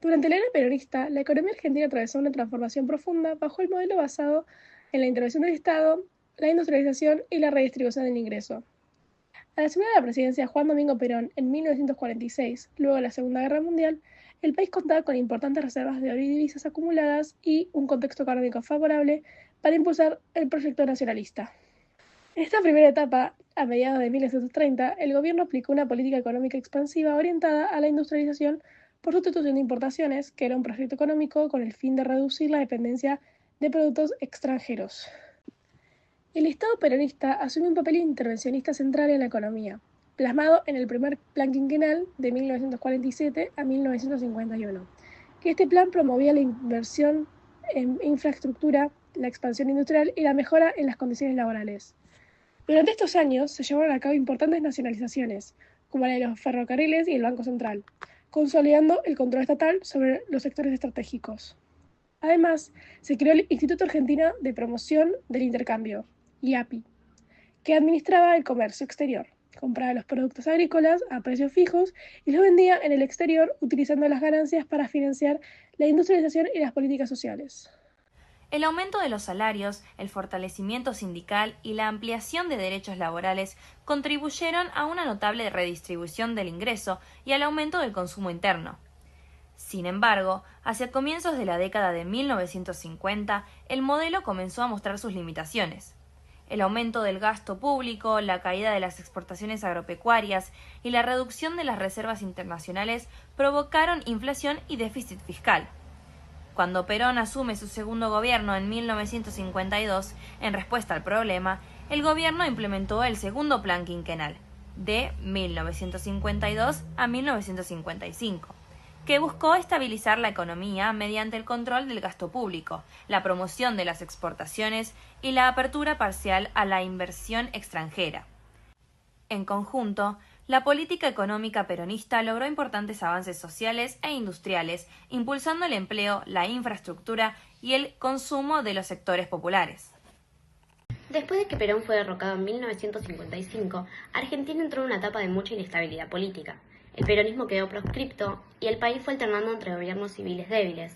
Durante la era peronista, la economía argentina atravesó una transformación profunda bajo el modelo basado en la intervención del Estado, la industrialización y la redistribución del ingreso. Al asumir la presidencia Juan Domingo Perón en 1946, luego de la Segunda Guerra Mundial, el país contaba con importantes reservas de oro y divisas acumuladas y un contexto económico favorable para impulsar el proyecto nacionalista. En esta primera etapa, a mediados de 1930, el gobierno aplicó una política económica expansiva orientada a la industrialización por sustitución de importaciones, que era un proyecto económico con el fin de reducir la dependencia de productos extranjeros. El Estado peronista asume un papel intervencionista central en la economía, plasmado en el primer Plan Quinquenal de 1947 a 1951, que este plan promovía la inversión en infraestructura, la expansión industrial y la mejora en las condiciones laborales. Durante estos años se llevaron a cabo importantes nacionalizaciones, como la de los ferrocarriles y el Banco Central, consolidando el control estatal sobre los sectores estratégicos. Además, se creó el Instituto Argentino de Promoción del Intercambio, IAPI, que administraba el comercio exterior, compraba los productos agrícolas a precios fijos y los vendía en el exterior utilizando las ganancias para financiar la industrialización y las políticas sociales. El aumento de los salarios, el fortalecimiento sindical y la ampliación de derechos laborales contribuyeron a una notable redistribución del ingreso y al aumento del consumo interno. Sin embargo, hacia comienzos de la década de 1950, el modelo comenzó a mostrar sus limitaciones. El aumento del gasto público, la caída de las exportaciones agropecuarias y la reducción de las reservas internacionales provocaron inflación y déficit fiscal. Cuando Perón asume su segundo gobierno en 1952, en respuesta al problema, el gobierno implementó el segundo Plan Quinquenal, de 1952 a 1955, que buscó estabilizar la economía mediante el control del gasto público, la promoción de las exportaciones y la apertura parcial a la inversión extranjera. En conjunto, la política económica peronista logró importantes avances sociales e industriales, impulsando el empleo, la infraestructura y el consumo de los sectores populares. Después de que Perón fue derrocado en 1955, Argentina entró en una etapa de mucha inestabilidad política. El peronismo quedó proscripto y el país fue alternando entre gobiernos civiles débiles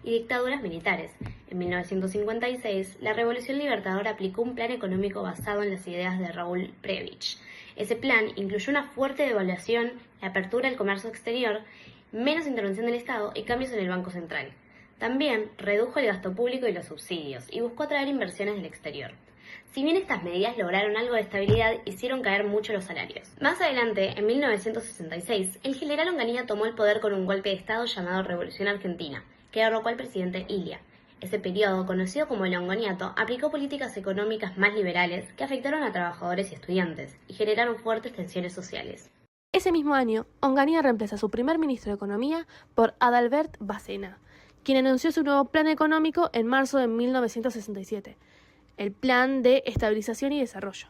y dictaduras militares. En 1956, la Revolución Libertadora aplicó un plan económico basado en las ideas de Raúl Prebisch. Ese plan incluyó una fuerte devaluación, la apertura del comercio exterior, menos intervención del Estado y cambios en el Banco Central. También redujo el gasto público y los subsidios y buscó atraer inversiones del exterior. Si bien estas medidas lograron algo de estabilidad, hicieron caer mucho los salarios. Más adelante, en 1966, el general Onganía tomó el poder con un golpe de Estado llamado Revolución Argentina, que derrocó al presidente Ilia. Ese periodo, conocido como el Ongoniato, aplicó políticas económicas más liberales que afectaron a trabajadores y estudiantes y generaron fuertes tensiones sociales. Ese mismo año, Onganía reemplaza a su primer ministro de Economía por Adalbert Bacena, quien anunció su nuevo plan económico en marzo de 1967, el Plan de Estabilización y Desarrollo.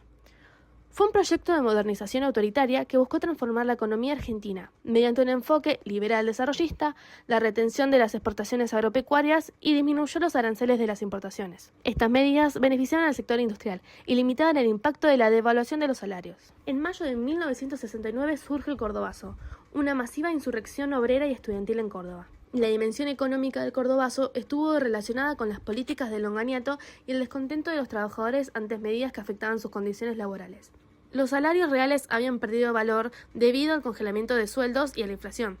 Fue un proyecto de modernización autoritaria que buscó transformar la economía argentina mediante un enfoque liberal desarrollista, la retención de las exportaciones agropecuarias y disminuyó los aranceles de las importaciones. Estas medidas beneficiaron al sector industrial y limitaban el impacto de la devaluación de los salarios. En mayo de 1969 surge el Cordobazo, una masiva insurrección obrera y estudiantil en Córdoba. La dimensión económica del Cordobazo estuvo relacionada con las políticas del Onganiato y el descontento de los trabajadores ante medidas que afectaban sus condiciones laborales. Los salarios reales habían perdido valor debido al congelamiento de sueldos y a la inflación,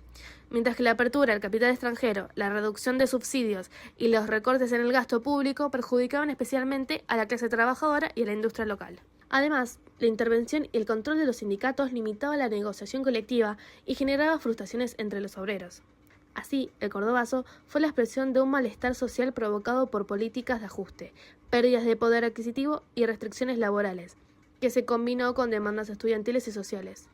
mientras que la apertura al capital extranjero, la reducción de subsidios y los recortes en el gasto público perjudicaban especialmente a la clase trabajadora y a la industria local. Además, la intervención y el control de los sindicatos limitaba la negociación colectiva y generaba frustraciones entre los obreros. Así, el Cordobazo fue la expresión de un malestar social provocado por políticas de ajuste, pérdidas de poder adquisitivo y restricciones laborales, que se combinó con demandas estudiantiles y sociales,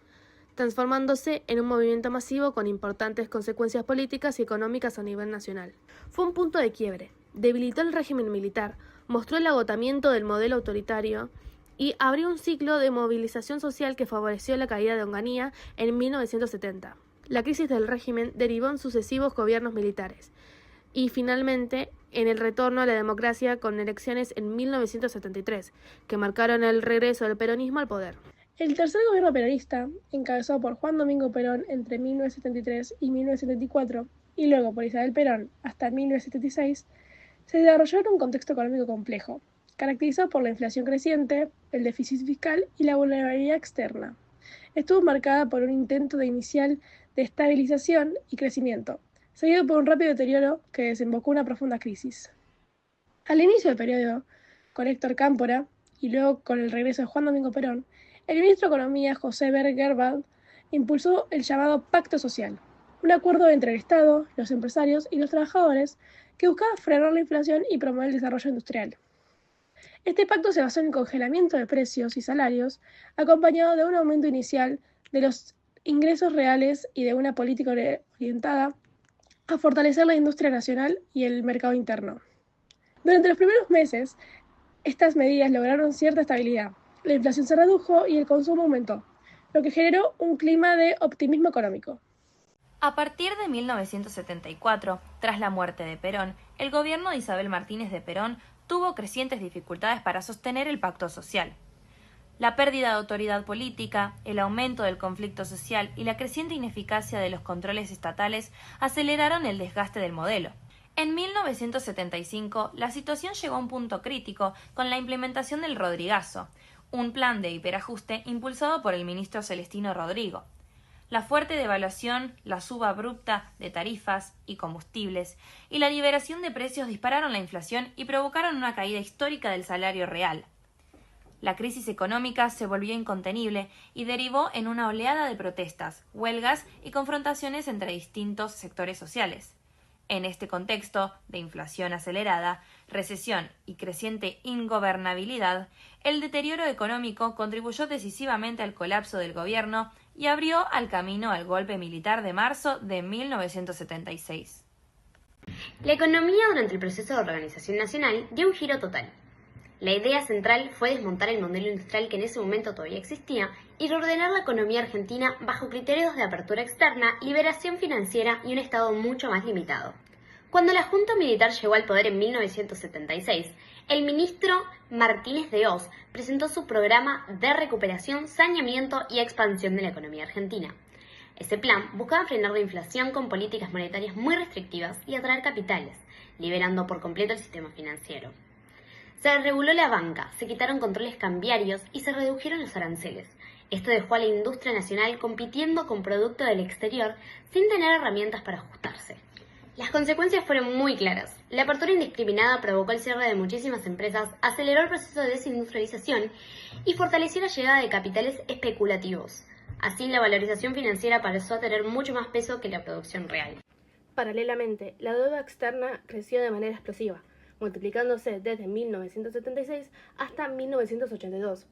transformándose en un movimiento masivo con importantes consecuencias políticas y económicas a nivel nacional. Fue un punto de quiebre, debilitó el régimen militar, mostró el agotamiento del modelo autoritario y abrió un ciclo de movilización social que favoreció la caída de Onganía en 1970. La crisis del régimen derivó en sucesivos gobiernos militares y finalmente en el retorno a la democracia con elecciones en 1973, que marcaron el regreso del peronismo al poder. El tercer gobierno peronista, encabezado por Juan Domingo Perón entre 1973 y 1974, y luego por Isabel Perón hasta 1976, se desarrolló en un contexto económico complejo, caracterizado por la inflación creciente, el déficit fiscal y la vulnerabilidad externa. Estuvo marcada por un intento inicial de estabilización y crecimiento, seguido por un rápido deterioro que desembocó en una profunda crisis. Al inicio del periodo, con Héctor Cámpora, y luego con el regreso de Juan Domingo Perón, el ministro de Economía José Berger impulsó el llamado Pacto Social, un acuerdo entre el Estado, los empresarios y los trabajadores que buscaba frenar la inflación y promover el desarrollo industrial. Este pacto se basó en el congelamiento de precios y salarios, acompañado de un aumento inicial de los ingresos reales y de una política orientada a fortalecer la industria nacional y el mercado interno. Durante los primeros meses, estas medidas lograron cierta estabilidad. La inflación se redujo y el consumo aumentó, lo que generó un clima de optimismo económico. A partir de 1974, tras la muerte de Perón, el gobierno de Isabel Martínez de Perón tuvo crecientes dificultades para sostener el pacto social. La pérdida de autoridad política, el aumento del conflicto social y la creciente ineficacia de los controles estatales aceleraron el desgaste del modelo. En 1975, la situación llegó a un punto crítico con la implementación del Rodrigazo, un plan de hiperajuste impulsado por el ministro Celestino Rodrigo. La fuerte devaluación, la suba abrupta de tarifas y combustibles y la liberación de precios dispararon la inflación y provocaron una caída histórica del salario real. La crisis económica se volvió incontenible y derivó en una oleada de protestas, huelgas y confrontaciones entre distintos sectores sociales. En este contexto de inflación acelerada, recesión y creciente ingobernabilidad, el deterioro económico contribuyó decisivamente al colapso del gobierno y abrió al camino al golpe militar de marzo de 1976. La economía durante el proceso de organización nacional dio un giro total. La idea central fue desmontar el modelo industrial que en ese momento todavía existía y reordenar la economía argentina bajo criterios de apertura externa, liberación financiera y un Estado mucho más limitado. Cuando la Junta Militar llegó al poder en 1976, el ministro Martínez de Hoz presentó su programa de recuperación, saneamiento y expansión de la economía argentina. Ese plan buscaba frenar la inflación con políticas monetarias muy restrictivas y atraer capitales, liberando por completo el sistema financiero. Se reguló la banca, se quitaron controles cambiarios y se redujeron los aranceles. Esto dejó a la industria nacional compitiendo con productos del exterior sin tener herramientas para ajustarse. Las consecuencias fueron muy claras. La apertura indiscriminada provocó el cierre de muchísimas empresas, aceleró el proceso de desindustrialización y fortaleció la llegada de capitales especulativos. Así, la valorización financiera pasó a tener mucho más peso que la producción real. Paralelamente, la deuda externa creció de manera explosiva, multiplicándose desde 1976 hasta 1982.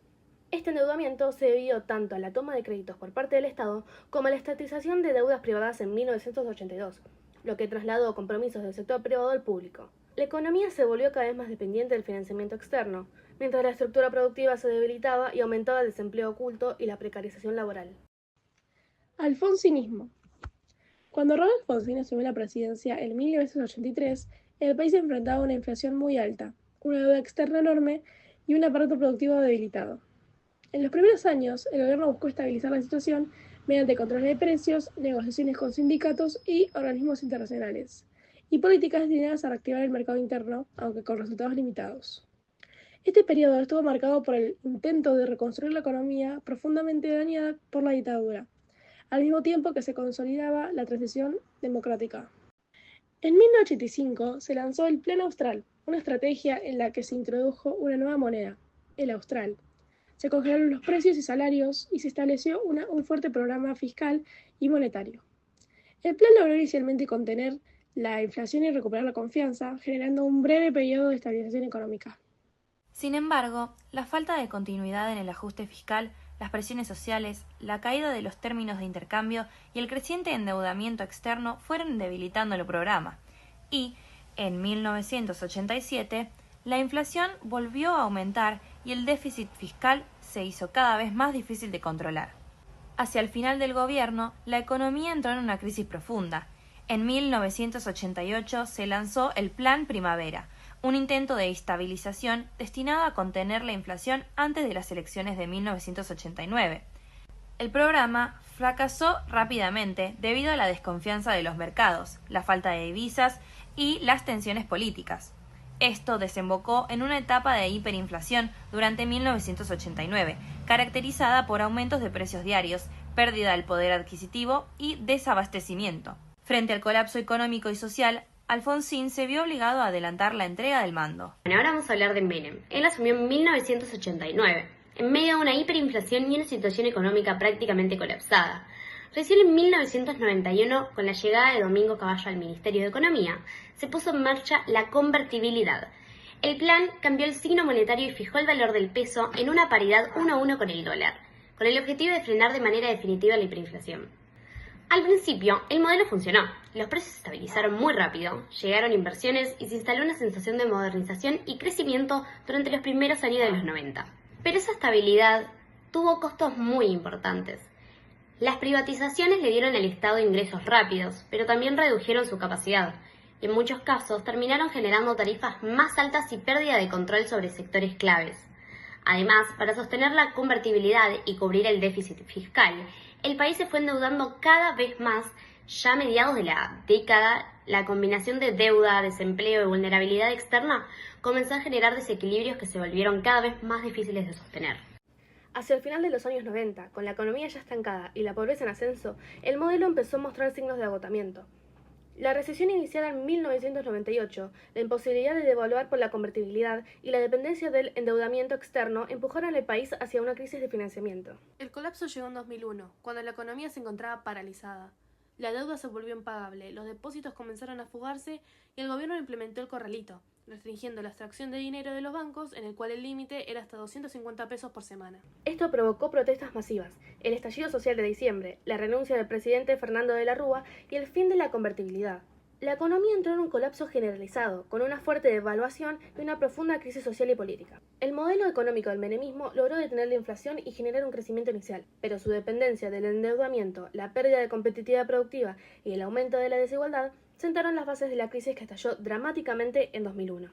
Este endeudamiento se debió tanto a la toma de créditos por parte del Estado como a la estatización de deudas privadas en 1982, lo que trasladó compromisos del sector privado al público. La economía se volvió cada vez más dependiente del financiamiento externo, mientras la estructura productiva se debilitaba y aumentaba el desempleo oculto y la precarización laboral. Alfonsinismo. Cuando Raúl Alfonsín asumió la presidencia en 1983, el país se enfrentaba a una inflación muy alta, una deuda externa enorme y un aparato productivo debilitado. En los primeros años, el gobierno buscó estabilizar la situación mediante controles de precios, negociaciones con sindicatos y organismos internacionales, y políticas destinadas a reactivar el mercado interno, aunque con resultados limitados. Este periodo estuvo marcado por el intento de reconstruir la economía profundamente dañada por la dictadura, al mismo tiempo que se consolidaba la transición democrática. En 1985 se lanzó el Plan Austral, una estrategia en la que se introdujo una nueva moneda, el austral. Se congelaron los precios y salarios y se estableció un fuerte programa fiscal y monetario. El plan logró inicialmente contener la inflación y recuperar la confianza, generando un breve periodo de estabilización económica. Sin embargo, la falta de continuidad en el ajuste fiscal, las presiones sociales, la caída de los términos de intercambio y el creciente endeudamiento externo fueron debilitando el programa. Y, en 1987, la inflación volvió a aumentar y el déficit fiscal se hizo cada vez más difícil de controlar. Hacia el final del gobierno, la economía entró en una crisis profunda. En 1988 se lanzó el Plan Primavera, un intento de estabilización destinado a contener la inflación antes de las elecciones de 1989. El programa fracasó rápidamente debido a la desconfianza de los mercados, la falta de divisas y las tensiones políticas. Esto desembocó en una etapa de hiperinflación durante 1989, caracterizada por aumentos de precios diarios, pérdida del poder adquisitivo y desabastecimiento. Frente al colapso económico y social, Alfonsín se vio obligado a adelantar la entrega del mando. Bueno, ahora vamos a hablar de Menem. Él asumió en 1989, en medio de una hiperinflación y una situación económica prácticamente colapsada. Recién en 1991, con la llegada de Domingo Cavallo al Ministerio de Economía, se puso en marcha la convertibilidad. El plan cambió el signo monetario y fijó el valor del peso en una paridad 1-1 con el dólar, con el objetivo de frenar de manera definitiva la hiperinflación. Al principio, el modelo funcionó. Los precios se estabilizaron muy rápido, llegaron inversiones y se instaló una sensación de modernización y crecimiento durante los primeros años de los 90. Pero esa estabilidad tuvo costos muy importantes. Las privatizaciones le dieron al Estado ingresos rápidos, pero también redujeron su capacidad. En muchos casos terminaron generando tarifas más altas y pérdida de control sobre sectores claves. Además, para sostener la convertibilidad y cubrir el déficit fiscal, el país se fue endeudando cada vez más. Ya a mediados de la década, la combinación de deuda, desempleo y vulnerabilidad externa comenzó a generar desequilibrios que se volvieron cada vez más difíciles de sostener. Hacia el final de los años 90, con la economía ya estancada y la pobreza en ascenso, el modelo empezó a mostrar signos de agotamiento. La recesión iniciada en 1998, la imposibilidad de devaluar por la convertibilidad y la dependencia del endeudamiento externo empujaron al país hacia una crisis de financiamiento. El colapso llegó en 2001, cuando la economía se encontraba paralizada. La deuda se volvió impagable, los depósitos comenzaron a fugarse y el gobierno implementó el corralito, restringiendo la extracción de dinero de los bancos, en el cual el límite era hasta 250 pesos por semana. Esto provocó protestas masivas, el estallido social de diciembre, la renuncia del presidente Fernando de la Rúa y el fin de la convertibilidad. La economía entró en un colapso generalizado, con una fuerte devaluación y una profunda crisis social y política. El modelo económico del menemismo logró detener la inflación y generar un crecimiento inicial, pero su dependencia del endeudamiento, la pérdida de competitividad productiva y el aumento de la desigualdad sentaron las bases de la crisis que estalló dramáticamente en 2001.